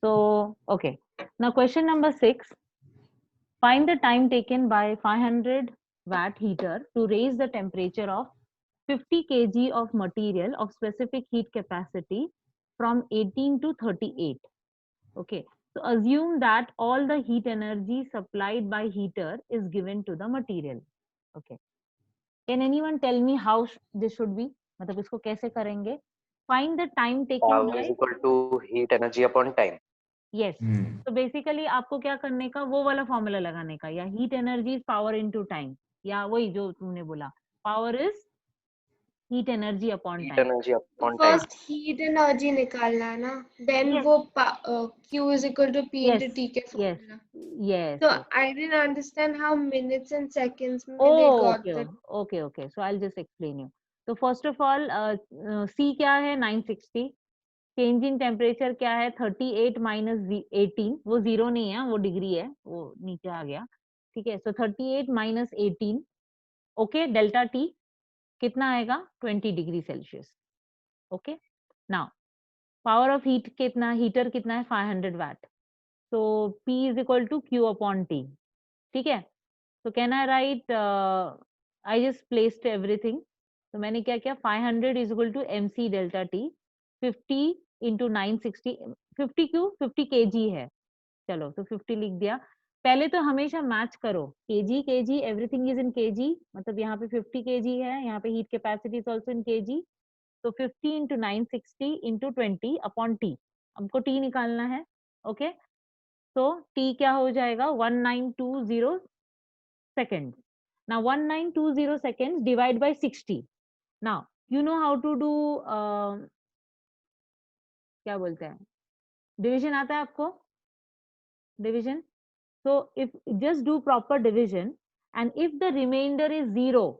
So, okay. Now question number 6. Find the time taken by 500 watt heater to raise the temperature of 50 kg of material of specific heat capacity from 18 to 38. Okay. So assume that all the heat energy supplied by heater is given to the material. Okay. Can anyone tell me how this should be? मतलब इसको कैसे करेंगे? Find the time taken Power by, is equal to heat energy upon time. yes. तो basically आपको क्या करने का, वो वाला फॉर्मूला लगाने का, या heat energy is power into time, या वही जो तुमने बोला, power is heat energy upon Heat time. energy upon time. First heat energy निकालना है ना, देन Yes. वो Q is equal to P Yes, into T के yes, formula. yes, So yes. I didn't understand how minutes and seconds में they Oh, got okay, that. okay. So I'll just explain you. So first of all, C क्या है? 960. Change in temperature क्या है? 38 minus 18. वो zero नहीं है, वो degree है, वो नीचे आ गया. ठीक है. So 38 minus 18. Okay. Delta T कितना आएगा? 20 degree Celsius. Okay. Now power of heat कितना, हीटर कितना है? 500 watt. So P is equal to Q upon T. ठीक है. तो can I write, I just placed everything. तो मैंने क्या किया? 500 is equal to MC delta T. 50 into 960. 50 क्यों? 50 kg है. चलो, तो 50 लिख दिया. पहले तो हमेशा मैच करो, kg everything is in kg. मतलब यहाँ पे 50 kg है, यहाँ पे heat capacity is also in kg. तो 50 इंटू 960 इंटू 20 अपॉन टी. हमको टी निकालना है. ओके. तो टी क्या हो जाएगा? 1920 seconds. Now 1920 seconds divide by 60. Now you know how to do, क्या बोलते हैं, डिविजन आता है आपको? Division. So if just do proper division, and if the remainder is 0,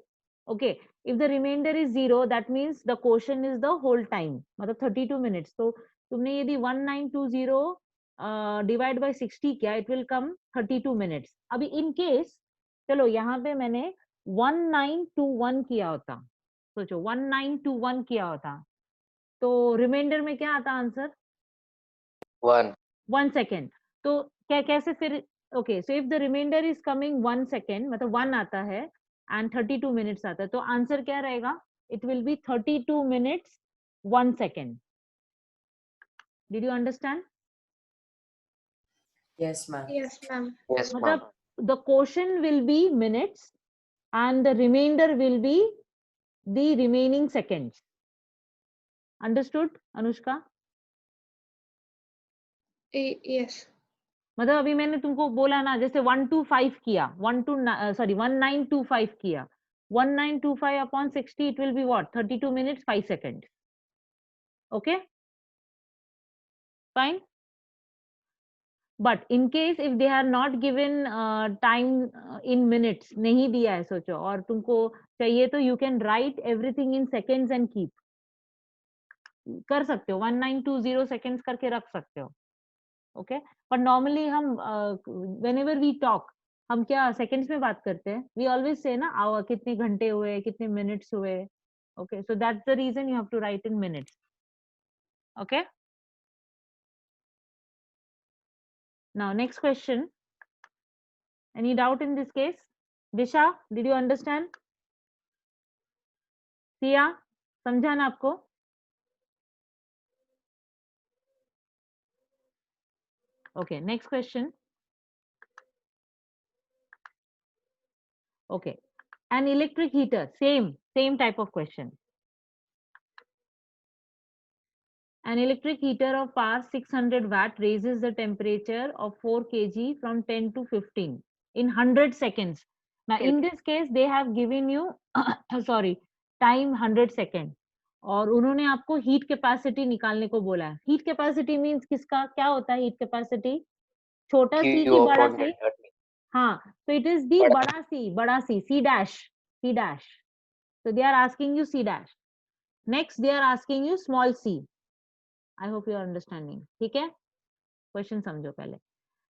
okay, if the remainder is 0, that means the quotient is the whole time, मतलब 32 minutes. तो तुमने यदि 1920 डिवाइड बाय 60 किया, it will come 32 minutes. अभी in case, चलो यहाँ पे मैंने 1921 किया होता, सोचो 1921 किया होता, तो रिमाइंडर में क्या आता आंसर? 1 सेकेंड. तो क्या, कैसे फिर? Okay. So if the reminder is coming 1 second, मतलब 1 आता है एंड 32 मिनट्स आता है, तो आंसर क्या रहेगा? It will B 32 minutes 1 second. Did you understand? Yes, ma'am. Yes, ma'am. Yes, ma'am. मतलब the quotient will be minutes and the remainder will be the remaining seconds. Understood, Anushka? Yes. मतलब अभी मैंने तुमको बोला ना, जैसे 125 किया, 1925 किया, 1925 upon 60, it will be what? 32 minutes 5 seconds. Okay, fine. But in case if they are not given time in minutes, नहीं दिया है, सोचो, और तुमको चाहिए तो you can write everything in seconds and keep. कर सकते हो, 1920 seconds करके रख सकते हो. ओके. पर नॉर्मली हम व्हेनेवर वी टॉक, हम क्या सेकंड्स में बात करते हैं? वी ऑलवेज से ना, आवर कितने घंटे हुए, कितने मिनट्स हुए. Okay. So that's the reason you have to write in minutes. Okay. Now next question. Any doubt in this case? Disha, did you understand? Siya, समझा ना आपको? Okay. Next question. Okay, an electric heater, same type of question. An electric heater of power 600 watt raises the temperature of 4 kg from 10 to 15 in 100 seconds. Now in this case they have given you sorry, time 100 second, और उन्होंने आपको heat capacity निकालने को बोला है. Heat capacity means किसका क्या होता है? हीट कैपेसिटी छोटा सी Q की बड़ा upon सी? delta T. हाँ, so it is the बड़ा सी, C dash. So they are asking you C dash. Next they are asking you small c. I hope you are understanding. ठीक है? Question समझो पहले.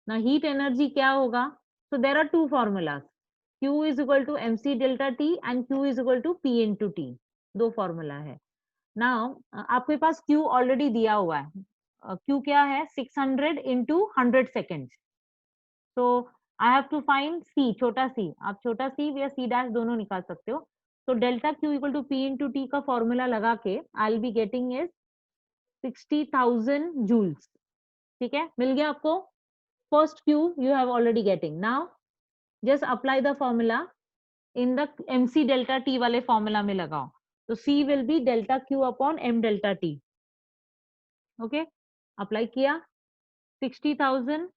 Now heat energy क्या होगा? So there are two formulas. Q is equal to MC delta T and Q is equal to P into T. दो formula है. Now आपके पास Q already दिया हुआ है. Q क्या है 600 into 100 seconds. So I have to find C, छोटा c. आप छोटा c या c dash दोनों निकाल सकते हो. तो delta Q equal to P into T का फॉर्मूला लगा के I'll be getting is 60,000 joules. ठीक है, मिल गया आपको. First Q you have already getting. Now just apply the formula in the mc delta T वाले फॉर्मूला में लगाओ. तो C will be delta Q upon m delta T. Okay, apply किया 60,000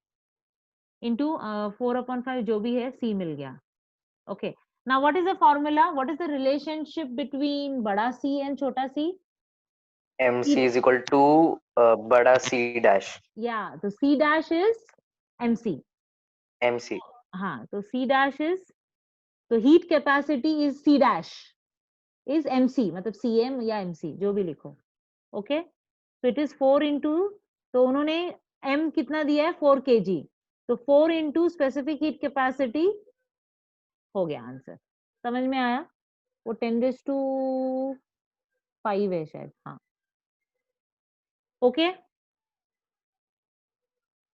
into 4/5 जो भी है C मिल गया. Okay, now what is the formula, what is the relationship between बड़ा C and छोटा c? MC is equal to बड़ा C dash. Yeah, तो C dash is MC. MC. हाँ, तो C dash is, तो heat capacity is C dash is MC, मतलब CM या MC जो भी लिखो. ओके, तो इट इज 4 इंटू, तो उन्होंने M कितना दिया है 4 kg, तो 4 इंटू स्पेसिफिक हीट कैपेसिटी हो गया आंसर. समझ में आया? वो 10⁵ है शायद. हाँ, ओके,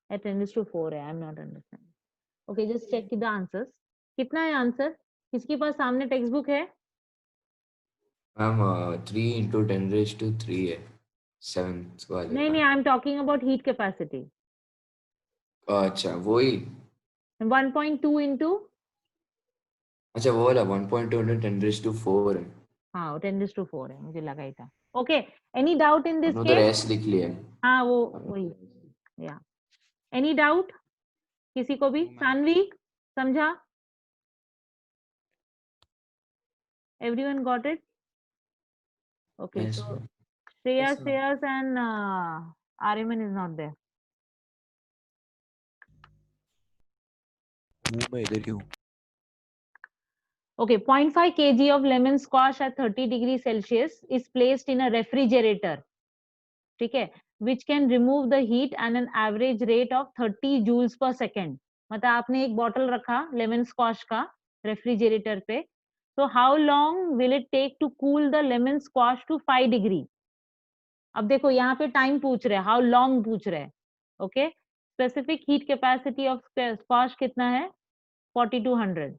10⁴ है. I am not understand. Okay, just check the answers. कितना है आंसर? किसके पास सामने टेक्स्ट बुक है? मैम 3 into 10⁵ है 7th वाले नहीं का. नहीं, I am talking about heat capacity. अच्छा वही. 1.2 इंटू, अच्छा वो वाला 1.2 into 10⁴ है. हाँ 10⁴ है, मुझे लगा ही था. Okay, any doubt in this उधर केस? S लिख लिया है. हाँ वो वही. या एनी डाउट किसी को भी? सानवी समझा? Everyone got it? Okay, Yes, so ma'am. Shreyas and Ariman is not there. मैं इधर ही हूँ. Okay, 0.5 kg of lemon squash at 30 degrees Celsius is placed in a refrigerator. ठीक है, which can remove the heat and an average rate of 30 joules per second. मतलब आपने एक bottle रखा lemon squash का रेफ्रिजरेटर पे, तो how long will it take to cool the lemon squash to 5 degree? अब देखो यहाँ पे टाइम पूछ रहे हैं, हाउ लॉन्ग पूछ रहे हैं. Okay, specific heat capacity of squash कितना है 4200.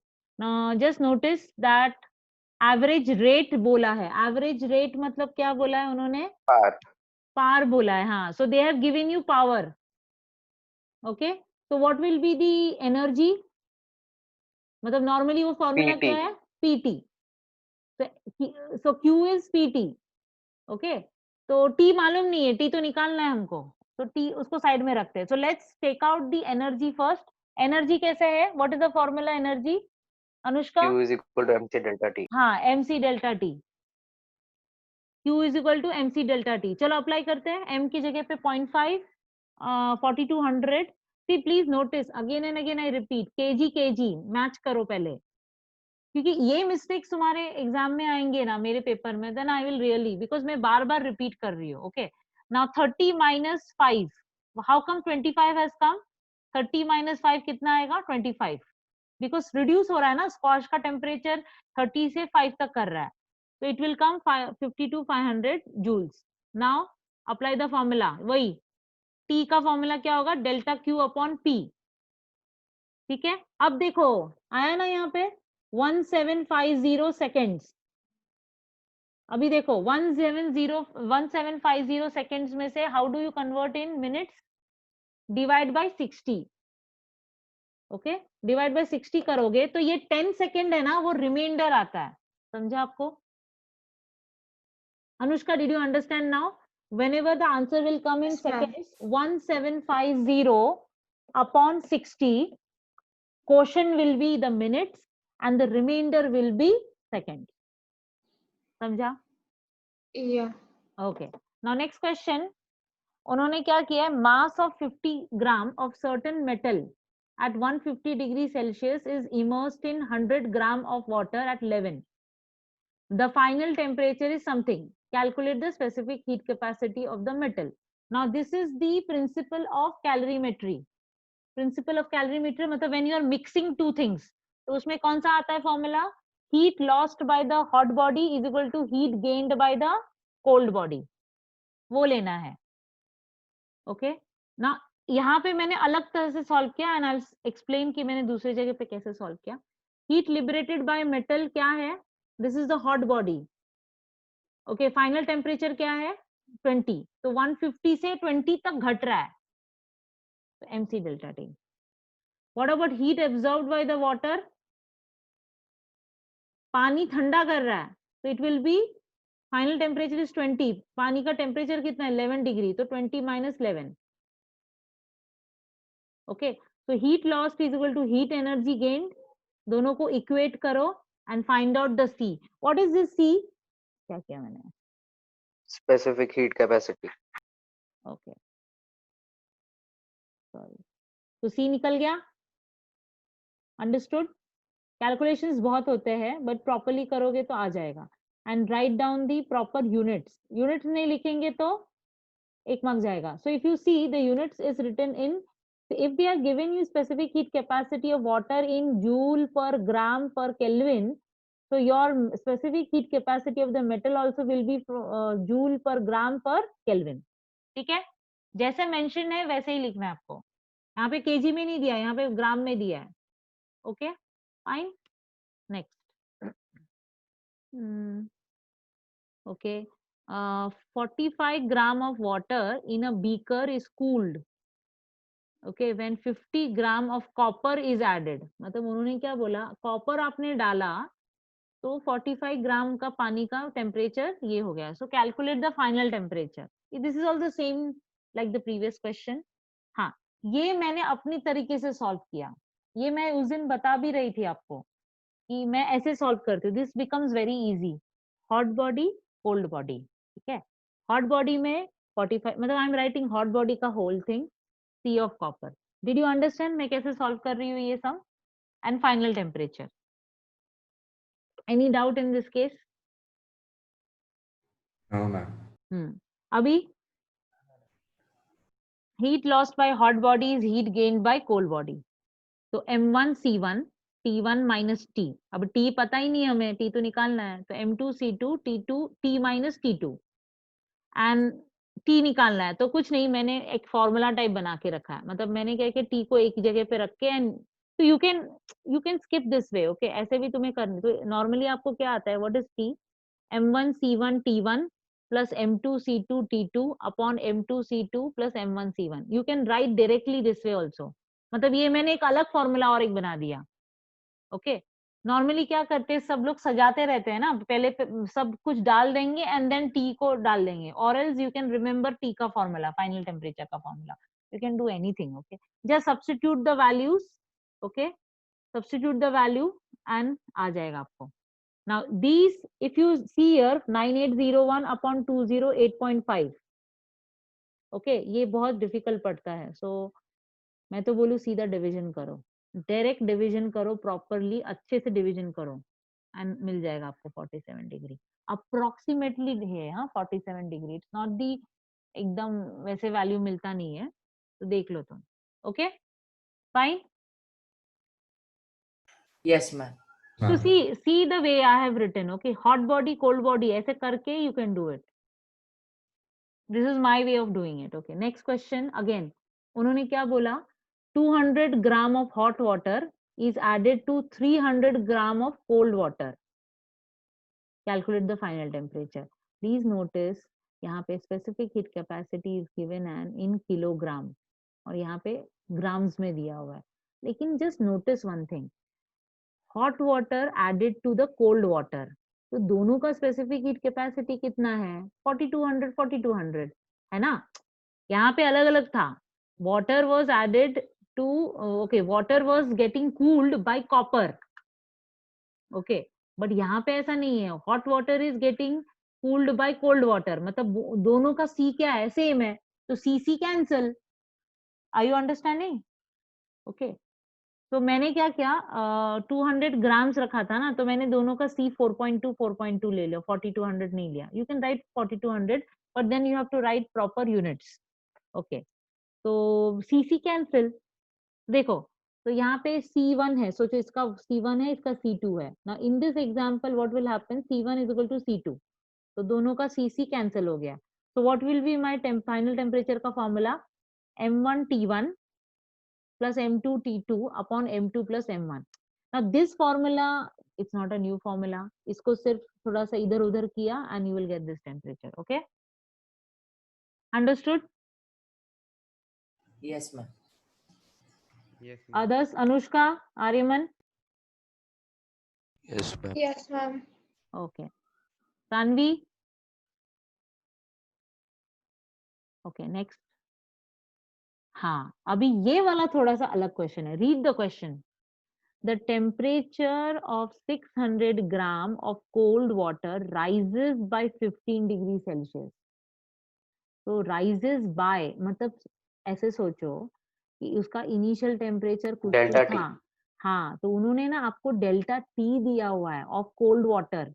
Just notice that average rate बोला है. एवरेज रेट मतलब क्या बोला है उन्होंने? पार. पार बोला है. हाँ, so they have given you power. Okay, so what will be the energy? मतलब नॉर्मली वो फॉर्मूला PT. क्या है? PT. So Q is PT. Okay, तो टी मालूम नहीं है, टी तो निकालना है हमको, तो टी उसको साइड में रखते हैं. So let's take out the energy first. Energy कैसे है? What is the formula energy Anushka? Q is equal to MC delta T. हाँ, MC delta T. Q is equal to MC delta T. चलो apply करते हैं. M की जगह पे 0.5, 4200. See please notice again and again I repeat, kg match करो पहले, क्योंकि ये मिस्टेक्स तुम्हारे एग्जाम में आएंगे ना मेरे पेपर में, then I will really, because मैं बार बार रिपीट कर रही हूँ. Okay, now 30 - 5, how come 25 has come? 30 - 5 कितना आएगा? 25, बिकॉज रिड्यूस हो रहा है ना, स्क्वाश का टेम्परेचर 30 से 5 तक कर रहा है, तो it will come 52,500 joules. Now apply the formula. वही टी का फॉर्मूला क्या होगा? Delta Q upon P. ठीक है, अब देखो आया ना यहाँ पे 1750 सेकेंड्स. अभी देखो 1750 सेकेंड्स में से how do you convert in minutes? Divide by 60. Okay, divide by 60 करोगे तो ये 10 सेकेंड है ना, वो रिमाइंडर आता है. समझा आपको? Anushka, did you understand now? Whenever the answer will come in Yes, ma'am. seconds, 1750 upon 60, quotient will be the minutes and the remainder will be seconds. समझा? Yeah. Okay. Now next question. उन्होंने क्या किया है? Mass of 50 gram of certain metal at 150 degrees Celsius is immersed in 100 gram of water at 11. The final temperature is something. Calculate the specific heat capacity of the metal. Now this is the principle of calorimetry. Principle of calorimetry मतलब when you are mixing two things, तो उसमें कौन सा आता है formula? Heat lost by the hot body is equal to heat gained by the cold body. वो लेना है. ओके ना, यहाँ पे मैंने अलग तरह से सॉल्व किया एंड आई विल एक्सप्लेन कि मैंने दूसरी जगह पे कैसे सॉल्व किया. हीट लिबरेटेड बाय मेटल क्या है? This is the hot body. Okay, final temperature क्या है? 20. तो 150 से 20 तक घट रहा है, तो mc delta T. What about heat absorbed bye the water? पानी ठंडा कर रहा है, तो it will B final temperature is 20. पानी का टेम्परेचर कितना है? 11 डिग्री. तो 20 minus 11. Okay, so heat lost is equal to heat energy gained. दोनों को इक्वेट करो and find out the C. What is this C? क्या किया मैंने? specific heat capacity. Okay, sorry. तो C निकल गया. अंडरस्टूड? कैलकुलेशंस बहुत होते हैं बट प्रॉपर्ली करोगे तो आ जाएगा. And write down the proper units. Units नहीं लिखेंगे तो एक मार्क जाएगा. So if you see the units is written in, if they are given you specific heat capacity of water in joule per gram per Kelvin, so your specific heat capacity of the metal also will be joule per gram per Kelvin. ठीक है, जैसे mention है वैसे ही लिखना है आपको. यहाँ पे केजी में नहीं दिया, यहाँ पे ग्राम में दिया है. Okay fine. Next. Okay, 45 gram of water in a beaker is cooled. Okay, when 50 gram of copper is added. मतलब उन्होंने क्या बोला? कॉपर आपने डाला तो 45 ग्राम का पानी का टेम्परेचर ये हो गया. सो calculate the final temperature. This is also same like the previous question. हाँ, ये मैंने अपनी तरीके से सॉल्व किया. ये मैं उस दिन बता भी रही थी आपको कि मैं ऐसे सॉल्व करती हूँ. This becomes very easy. Hot body, cold body. ठीक है, हॉट बॉडी में 45, मतलब I am writing hot body का whole thing, C of copper. Did you understand मैं कैसे सॉल्व कर रही हूँ ये sum? And final temperature. Any doubt in this case? No, ma'am. अभी heat lost by hot body is heat gained by cold body. तो M1 C1 T1 minus T. अब T पता ही नहीं हमें, T तो निकालना है. तो M2 C2 T2 T minus T2 and T निकालना है. तो कुछ नहीं, मैंने एक फॉर्मूला टाइप बना के रखा है. मतलब मैंने क्या कि T को एक जगह पे रख के एंड तो you can skip this way. Okay, ऐसे भी तुम्हें करनी. तो नॉर्मली आपको क्या आता है? What is T? M1 C1 T1 plus M2 C2 T2 upon M2 C2 plus M1 C1. You can write directly this way also. मतलब ये मैंने एक अलग फॉर्मूला और एक बना दिया. ओके, नॉर्मली क्या करते हैं सब लोग? सजाते रहते हैं ना, पहले सब कुछ डाल देंगे एंड देन टी को डाल देंगे. और else you can remember T का फॉर्मूला, फाइनल टेम्परेचर का formula. You can do anything. Okay, just substitute the values. Okay, substitute the value and आ जाएगा आपको. Now these if you see here 9801 upon 208.5. Okay, ये बहुत difficult पड़ता है. सो मैं तो बोलूँ सीधा डिवीजन करो, डायरेक्ट डिवीजन करो, प्रॉपरली अच्छे से डिवीजन करो एंड मिल जाएगा आपको 47 डिग्री. अप्रोक्सीमेटली है. हाँ, 47 डिग्री. इट्स नॉट दी एकदम वैसे वैल्यू मिलता नहीं है, तो देख लो तुम. Okay fine. Yes, ma'am. तो see the way I have written. Okay, hot body cold body ऐसे करके you can do it. This is my way of doing it. Okay, next question. Again उन्होंने क्या बोला? 200 gram of hot water is added to 300 gram of cold water. Calculate the final temperature. Please notice यहाँ पे specific heat capacity is given and in kilogram और यहाँ पे grams में दिया हुआ है. लेकिन just notice one thing. Hot water added to the cold water. तो दोनों का specific heat capacity कितना है? 4200 4200 है ना. यहाँ पे अलग अलग था. Water was added to water was getting cooled by copper. Okay, but यहाँ पे ऐसा नहीं है. hot water is getting cooled by cold water. मतलब दोनों का C क्या है? सेम है. तो C cancel. Are you understanding? Okay, तो मैंने क्या किया? 200 ग्राम्स रखा था ना, तो मैंने दोनों का C 4.2 ले लिया. 4200 नहीं लिया. You can write 4200 but then you have to write proper units. Okay, तो C कैंसिल. देखो, तो यहाँ पे C1 है. सोचो इसका C1 है, इसका C2 है. ना in this example what will happen? C1 is equal to C2. तो दोनों का C कैंसिल हो गया. So what will be my final temperature का formula? m1 t1 plus m2 t2 upon m2 plus m1. Now this formula, it's not a new formula. इसको सिर्फ थोड़ा सा इधर उधर किया and you will get this temperature. Okay, understood? Yes, ma'am. Yes, ma'am. Others, Anushka, Aryaman? Yes, ma'am. Yes, ma'am. Okay. Tanvi? Okay, next. हाँ, अभी ये वाला थोड़ा सा अलग क्वेश्चन है. Read the question. The temperature of 600 gram of cold water rises by 15 degrees Celsius. तो rises by मतलब ऐसे सोचो कि उसका इनिशियल टेम्परेचर कुछ तो Delta T. था. हाँ, तो उन्होंने ना आपको डेल्टा टी दिया हुआ है of cold water.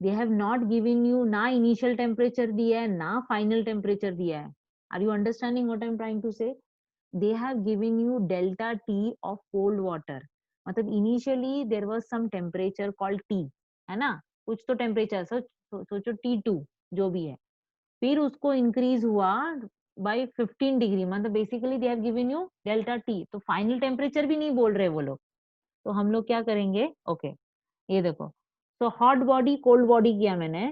They have not given you ना इनिशियल टेम्परेचर दिया है ना फाइनल टेम्परेचर दिया है. Are you understanding what I'm trying to say? They have given you delta T of cold water. मतलब initially there was some temperature called T, है ना, कुछ तो टेम्परेचर सोचो T2 जो भी है, फिर उसको इंक्रीज हुआ बाय 15 डिग्री. मतलब basically they have given you delta T. तो फाइनल टेम्परेचर भी नहीं बोल रहे वो लोग. तो हम लोग क्या करेंगे? ओके, ये देखो. So hot body cold body किया मैंने.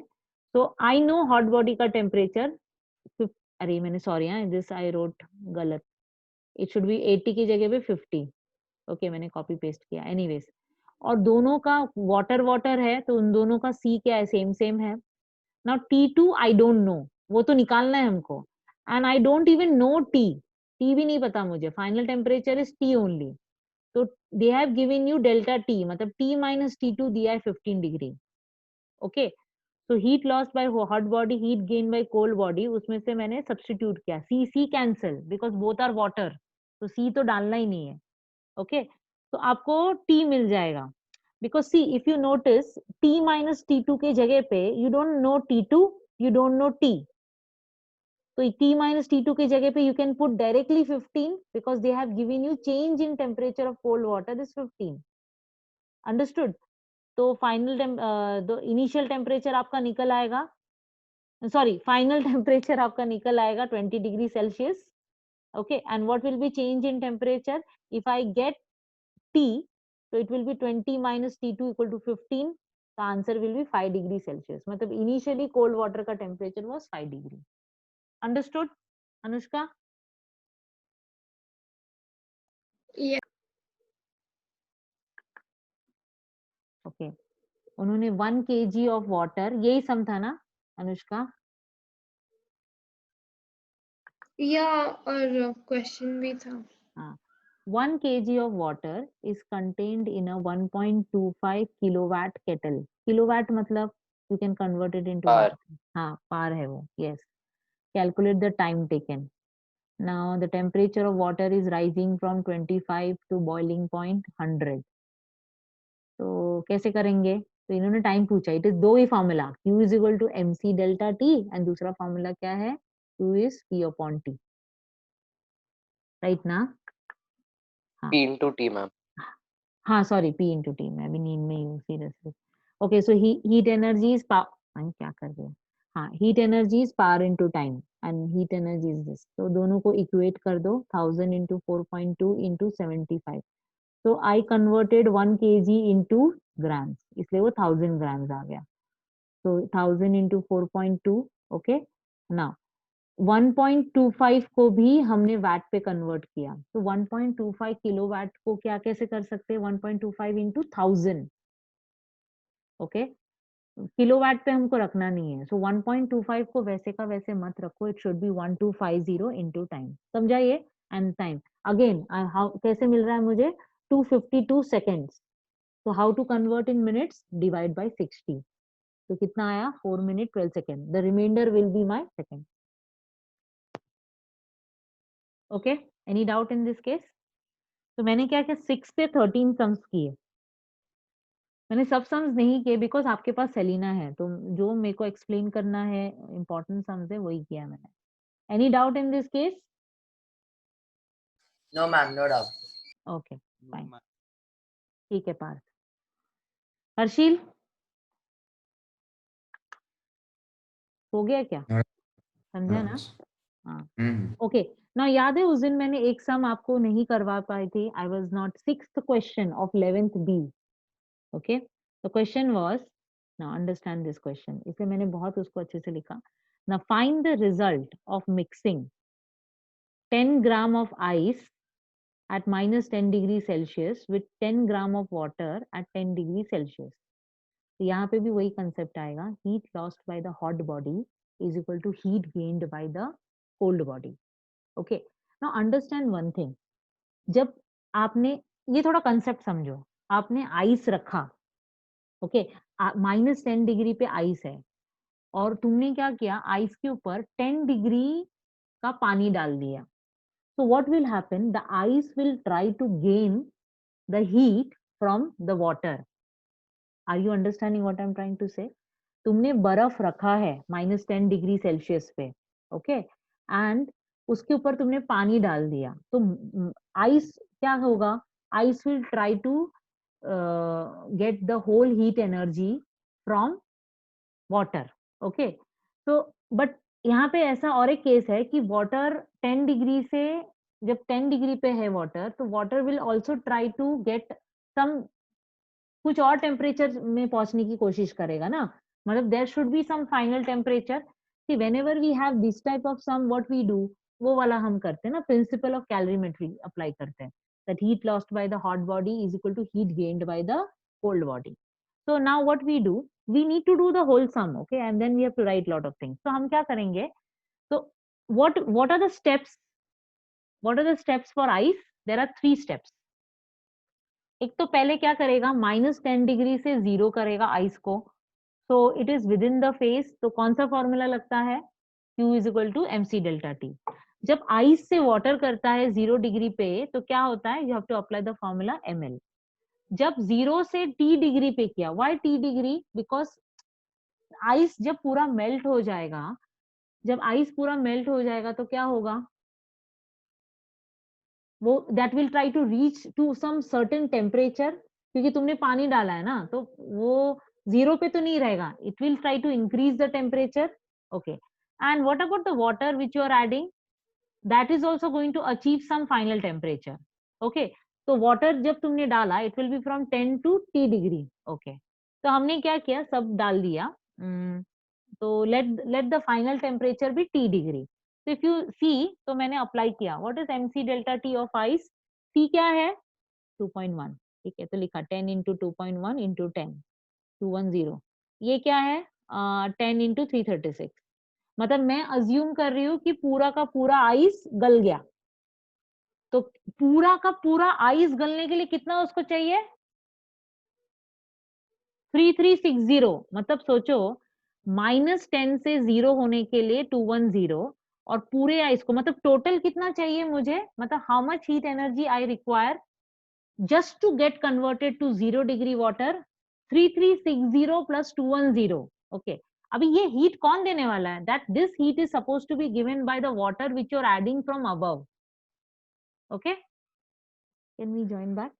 सो आई नो हॉट बॉडी का टेम्परेचर, अरे मैंने सॉरी हाँ, दिस आई रोट गलत. इट शुड बी 80 की जगह पे 50. ओके, मैंने कॉपी पेस्ट किया. एनीवेज, और दोनों का वाटर वाटर है तो उन दोनों का सी क्या है? सेम सेम है. Now T2 I don't know, वो तो निकालना है हमको. And I don't even know T भी नहीं पता मुझे. Final temperature is T only. तो they have given you delta T, मतलब T माइनस T2 दिया है 15 डिग्री. ओके, तो heat loss by hot body, heat gain by cold body, उसमें से मैंने सब्स्टिट्यूट किया. C C cancel because both are water, तो सी तो डालना ही नहीं है. ओके, तो आपको टी मिल जाएगा. Because see if you notice T minus T2 के जगह पे you don't know T2, you don't know T. तो T माइनस T2 के जगह पे you can put directly 15 because they have given you change in temperature of cold water is 15. Understood? तो final initial temperature आपका निकल आएगा, sorry final temperature आपका निकल आएगा 20 degree Celsius. Okay, and what will B change in temperature if I get T? So it will be 20 minus T2 equal to 15. The answer will be 5 degree Celsius. मतलब initially cold water का temperature was 5 degree. Understood, Anushka? Yeah. Okay. उन्होंने 1 kg of water, यही सम था ना Anushka? Yeah, और question भी था. हाँ. 1 kg of water is contained in a 1.25 kilowatt kettle. Kilowatt मतलब you can convert it into Par. हाँ, par है वो. Yes. Calculate the time taken. Now the temperature of water is rising from 25 to boiling point 100. तो कैसे करेंगे? तो इन्होंने time पूछा. इट इज दो ही formula, Q is equal to mc delta T and दूसरा फॉर्मूला क्या है? Q is P upon T. Right ना? P into T, ma'am. हाँ सॉरी, P into T. मैं अभी नींद में ही हूँ seriously. Okay, so heat energy is क्या कर रहे हैं? हाँ, heat energy is power into time and heat energy is this. तो दोनों को इक्वेट कर दो. 1000 into 4.2 into 75. So I converted 1 kg into grams, इसलिए वो 1000 grams आ गया. So 1000 into 4.2. okay. Now 1.25 को भी हमने वैट पे कन्वर्ट किया. तो 1.25 किलोवाट को क्या कैसे कर सकते हैं? 1.25 into 1000. ओके, किलोवाट पे हमको रखना नहीं है. सो 1.25 को वैसे का वैसे मत रखो. It should be 1250 into time. समझा ये? एंड टाइम अगेन कैसे मिल रहा है मुझे? 252 seconds. So how to convert in minutes? Divide by 60. तो कितना आया? 4 minute 12 second. The remainder will be my second. Okay? Any doubt in this case? तो मैंने क्या किया? 6 से 13 sums किए. मैंने सब सम्स नहीं किए बिकॉज आपके पास सेलिना है, तो जो मेरे को एक्सप्लेन करना है इंपॉर्टेंट सम्स है वही किया मैंने. Any doubt in this case? No, ma'am, no doubt. Okay, No, fine. ma'am. ठीक है पार्थ. हर्षिल हो गया क्या? हाँ. समझा ना? हाँ. हम्म. Okay, ना याद है उस दिन मैंने एक सम आपको नहीं करवा पाई थी, I was not, 6th question of 11th B, okay. The question was, now understand this question, इसलिए मैंने बहुत उसको अच्छे से लिखा। Now find the result of mixing 10 gram of ice at minus 10 degree Celsius with 10 gram of water at 10 degree Celsius. तो यहाँ पे भी वही कंसेप्ट आएगा, heat lost by the hot body is equal to heat gained by the cold body. Okay, now understand one thing, जब आपने, ये थोड़ा कंसेप्ट समझो, आपने आइस रखा, ओके, -10 डिग्री पे आइस है, और तुमने क्या किया, आइस के ऊपर 10 डिग्री का पानी डाल दिया। So what will happen? The ice will try to gain the heat from the water. Are you understanding what I'm trying to say? तुमने बर्फ रखा है -10 डिग्री सेल्सियस पे, ओके, एंड उसके ऊपर तुमने पानी डाल दिया, तो आइस क्या होगा, ice will try to get the whole heat energy from water, okay. तो बट यहाँ पे ऐसा और एक केस है कि वाटर 10 डिग्री से, जब 10 डिग्री पे है वाटर, तो water will also try to get some, कुछ और टेम्परेचर में पहुंचने की कोशिश करेगा ना, मतलब there should be some final temperature. See whenever we have this type of some, what we do, वो वाला हम करते हैं ना, प्रिंसिपल ऑफ कैलोरीमेट्री अप्लाई करते हैं, that heat lost by the hot body is equal to heat gained by the cold body. So now what we do, we need to do the whole sum, okay, and then we have to write lot of things. So हम क्या करेंगे, so what are the steps, what are the steps for ice? There are 3 steps. एक तो पहले क्या करेगा, -10 degree से 0 करेगा आइस को, so it is within the phase, तो कौन सा फॉर्मूला लगता है, Q is equal to mc delta T। जब आइस से वाटर करता है 0 डिग्री पे, तो क्या होता है, you have to apply the formula ml। जब 0 से T डिग्री पे किया, why T degree, because ice जब पूरा मेल्ट हो जाएगा, जब आइस पूरा मेल्ट हो जाएगा तो क्या होगा, वो that will try to reach to some certain temperature, क्योंकि तुमने पानी डाला है ना, तो वो 0 पे तो नहीं रहेगा, it will try to increase the temperature, okay. And what about the water which you are adding, that is also going to achieve some final temperature, okay. तो वाटर जब तुमने डाला, it will be from 10 to T degree, okay. तो हमने क्या किया, सब डाल दिया, तो लेट द फाइनल टेम्परेचर भी T डिग्री। तो इफ यू सी, तो मैंने अप्लाई किया, what is mc delta T of ice, T क्या है 2.1, ठीक है, तो लिखा 10 into 2.1 into 10, 210, ये क्या है 10 into 336, मतलब मैं अज्यूम कर रही हूँ कि पूरा का पूरा आइस गल गया, तो पूरा का पूरा आइस गलने के लिए कितना उसको चाहिए, 3360, मतलब सोचो -10 से 0 होने के लिए 210, और पूरे आइस को, मतलब टोटल कितना चाहिए मुझे, मतलब how much heat energy I require just to get converted to 0 degree water, 3360 plus 210, okay. अभी ये हीट कौन देने वाला है, that this heat is suppose to be given by the water which you are adding from above, okay. Can we join back,